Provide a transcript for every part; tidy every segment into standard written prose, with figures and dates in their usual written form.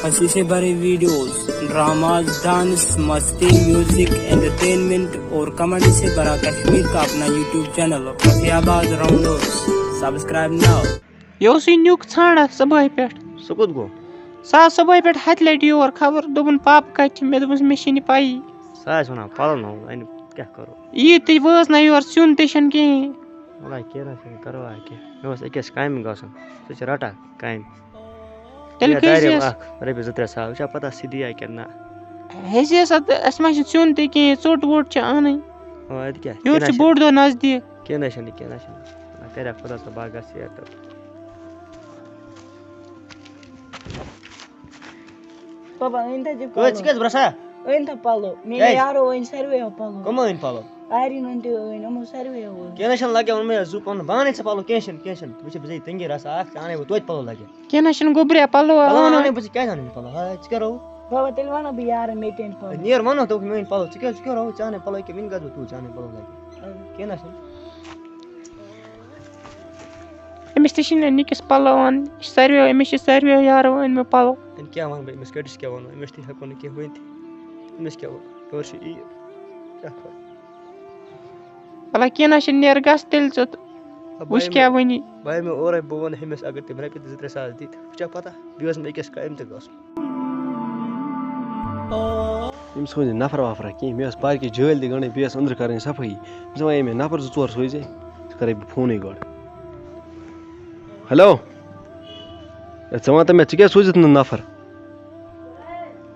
हंसी से भरे वीडियोस, ड्रामाज, डांस, मस्ती, म्यूजिक, एंटरटेनमेंट और कमेडी से भरा कश्मीर का अपना YouTube channel Fatehabad rounders subscribe now. यो सी न्यूक छाड़ा सुबह पे सुकुत गो सा सुबह पे हथ लट योर खबर दोपन पाप कत मे दोपस मे छिन पाई सास वना पल न इन क्या करो ये ते वस ना योर सुन ते शन के वला के ना करो आ के बस एकस कायम गसन सच रटा कायम तेल कैसे अरे बेजत्र सा उछा पता सीधी आ के ना हेसे सत असमा सुन ते के चोट वोट छ आने ओ अद क्या योर छ बोर्ड दो नजदीक के ना तेरा खुदा से बागा से तो Papa, ainda de को चिकस ब्रसा ainda palo. Me yaro in serve palo. कम इन पालो Ari não te in amo serve o. के ना लगे उन में जुप उन बाने से पालो केशन तुझे बजे तंगे रसा आने वो तो पालो लगे के ना शन गोबरे पालो आने बजे क्या जाने पालो हां चिकरो Papa, telvana bi yaro meeting palo. Near मानो तो मैं पालो चिकरो जाने पालो के मिन गजो तू जाने पालो लगे के ना एमिस्टेशन निकस पालोन सर्वे एमिश सर्वे यारो इन में पालो इन क्या वन भाई मिस्केट्स क्या वन मिस्टी हको ने के हुई थी मिस क्या और सी क्या कर भला के ना शन नेर गस तेल चत उस क्या वनी भाई मैं और बोवन हिमस अगर ते मेरे पे जितने साल दी क्या पता दिवस में किस कायम तक गस यम सोज नफर वाफर की मे पार की जेल दि गने बेस अंदर करनी सफाई जमा मे नफर चोर सोज करे फोन गड हेलो जमा तो मैं चिके सोजित नफर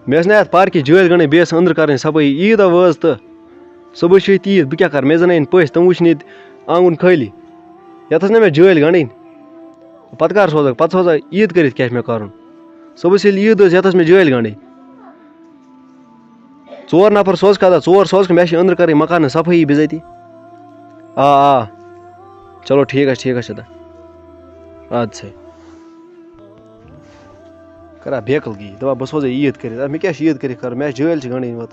मे ना पार की जेल गने बेस अंदर करनी सफाई ईद वज तो सुबह ईद बह क्या कर मे जन पस तम वुन आंगन खाली ये ना मे जेल गंड पत कर सोज पत सोज ईद कर क्या मे कर सुबह ईद ये मे जेल गंड चोर नफर सोज कदा चोर सोज मे अंदर कर मकान सफाई बिजती आ चलो ठीक है आद से करा बेकल गी दवा बस सोज ईद कर मे क्या ईद कर मे जेल गंड वो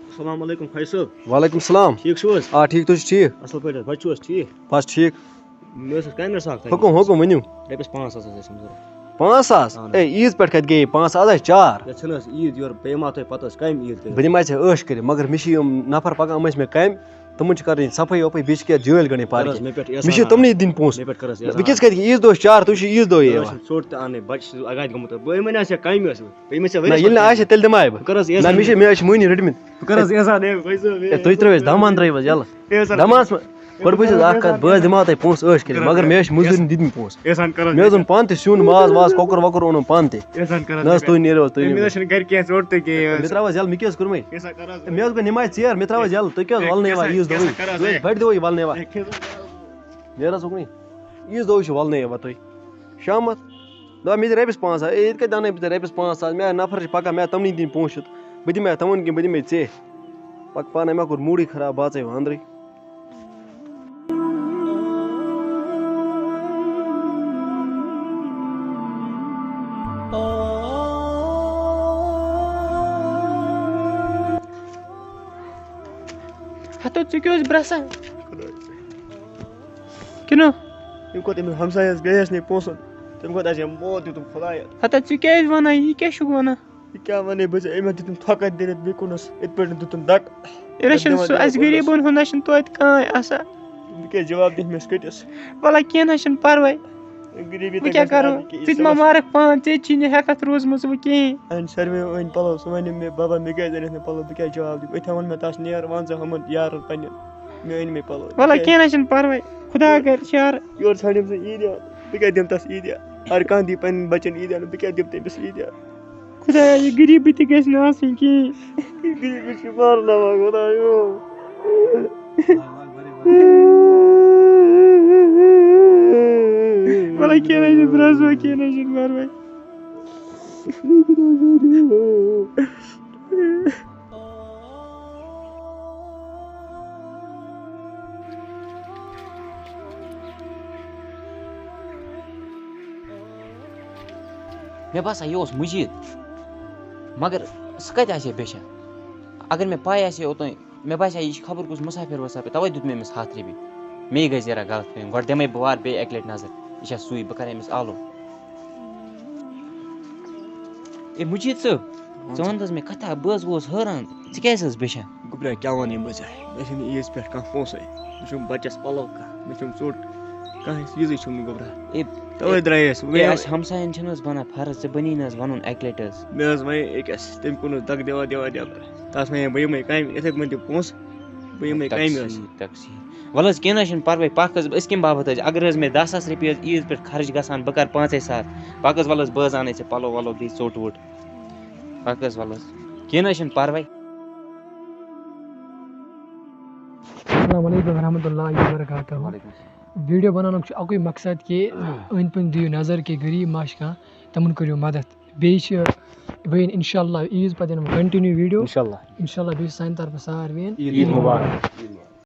अस्सलाम वालेकुम फैसल वालेकुम सलाम ठीक छुस आ ठीक तुझ ठीक असल पे बचुस ठीक बस ठीक मे से कामर साख हुकुम वनु रपिस 500 समझो 5,000 ए ईद पे कत गई 5 आज 4 ये छनस ईद योर पेमा तो पता काम ईद कर बह दिमा ऐश कर मगर मे नफर पकान मे कम तम कर सफाई वफाई बे क्या जेल गंड पार मे तमन दिन पोस बह किस कत ईद दो 4 तुझ ईद दो छोट आने बच अगाद गमुत बे मन आसे काम तेल दिमा मे मोनी रटमित करस ऐसा ने पैसा तुझ त्रो दमान त्रो यल दमास गो बह दिमा तुम पोस कर मगर मे मजूर दिन पोस एहसान कर मे ओन पान तुन माज वाज कोकर वोकर ओन पान एहसान कर न तुम नीरो तुम नशन कर के छोट के मे त्राव यल मे क्या कर्म ऐसा कर मे गो निमाज चेर मे त्राव यल तुम क्या वल ईज दो बड़ दो वल नेरा सुकनी ईज दो वल तुम शाम दपा मे रपिस 5 ये कन रपिस 5 मे नफर पका मे तमन दिन पोस बह दिमा तमन कि बह दिमे ऐ पक पान मे कोर मूड खराब बाच अंदर हतो चुक्योस ब्रसा किनो इनको तुम हमसायस गयस ने पोस तुमको आज मौत तुम खुदाया हतो चुक्योस वना ये क्या छु वना क्या वने बज एम तुम थकत दिन बेकुनस इत पे तुम दक इरशन अस गरीबन हुनशन तो काय आसा के जवाब दिन में स्केटस वाला के नशन परवाय गरीबी क्या करो तितमा मारक पान ते चिने हकत रोजमस वो के अन सर्वे वन पलो सवने में बाबा मे गय जने पलो बे जवाब दी इथवन में तास नियर वन हम यार पन मे इन में पलो वाला के नशन परवाय खुदा कर शार योर छाड़म से ईद बे दिम तस ईद हर कांदी पन बचन ईद बे दिम तस ईद खुदा ये गरीबी ते गस ना आसी की गरीबी से मार ना खुदा यो वाला के नशन ब्राजो के नशन परवाय मे बसान यह मजीद मगर सह कत बेशा अगर मे पाई ओतन مےٚ باسیٛو یہِ چھِ خبر کُس مُسافِر وُسافِر تَوَے دیُت مےٚ أمِس 100 رۄپیہِ مے گٔے زیرا غلط فہمی گۄڈٕ دِمَے بہٕ وارٕ بیٚیہِ اَکہِ لَٹہِ نظر یہِ چھا سُے بہٕ کَرٕ أمِس آلو اے مُجیٖد صٲب ژٕ وَن حظ مےٚ کَتھا بہٕ حظ گوس حٲران ژٕ کیٛازِ حظ بیچھان گوٚبرا کیٛاہ وَنہٕ بہٕ ژےٚ مےٚ چھُنہٕ عیٖذ پٮ۪ٹھ کانٛہہ پونٛسَے مےٚ چھُم بَچَس پَلو کانٛہہ مےٚ چھُم ژوٚٹ کانٛہہ چیٖزٕے چھُم نہٕ گوٚبرا اے تَوَے درٛایس اے اَسہِ ہمسایَن چھِنہٕ حظ بَنان فرض ژےٚ بَنی نہٕ حظ وَنُن اَکہِ لَٹہِ حظ مےٚ حظ وَنے أکِس تٔمۍ کوٚرنَس دَگ دِوان تَس وَنے بہٕ یِمَے کامہِ یِتھَے پٲٹھۍ دِ پونٛسہٕ بہٕ یِمَے کامہِ حظ وَلہٕ حظ کیٚنٛہہ نہٕ حظ چھُنہٕ پَرواے پَکھ حظ أسۍ کَمہِ باپَتھ حظ اگر حظ مےٚ 10,000 رۄپیہِ حظ عیٖذ پٮ۪ٹھ خرٕچ گژھان بہٕ کَرٕ 5,000 پَکھ حظ وَلہٕ حظ بہٕ حظ اَنَے ژےٚ پَلو وَلو بیٚیہِ ژوٚٹ ووٚٹ پَکھ حظ وَلہٕ حظ کیٚنٛہہ نہٕ حظ چھُنہٕ پَرواے السلام علیکم ورحمۃ اللہ وبرکاتہ ویڈیو بناونُک چھُ اَکُے مقصد کہِ أنٛدۍ پٔکۍ دِیِو نظر کہِ غریٖب ما چھِ کانٛہہ تِمَن کٔرِو مدد بیٚیہِ چھِ بہٕ یِنہٕ اِنشاء اللہ عیٖذ پَتہٕ یِنہٕ بہٕ کَنٹِنیوٗ ویٖڈیو اِنشاء اللہ بیٚیہِ چھِ سانہِ طرفہٕ ساروِیَن عیٖد مُبارک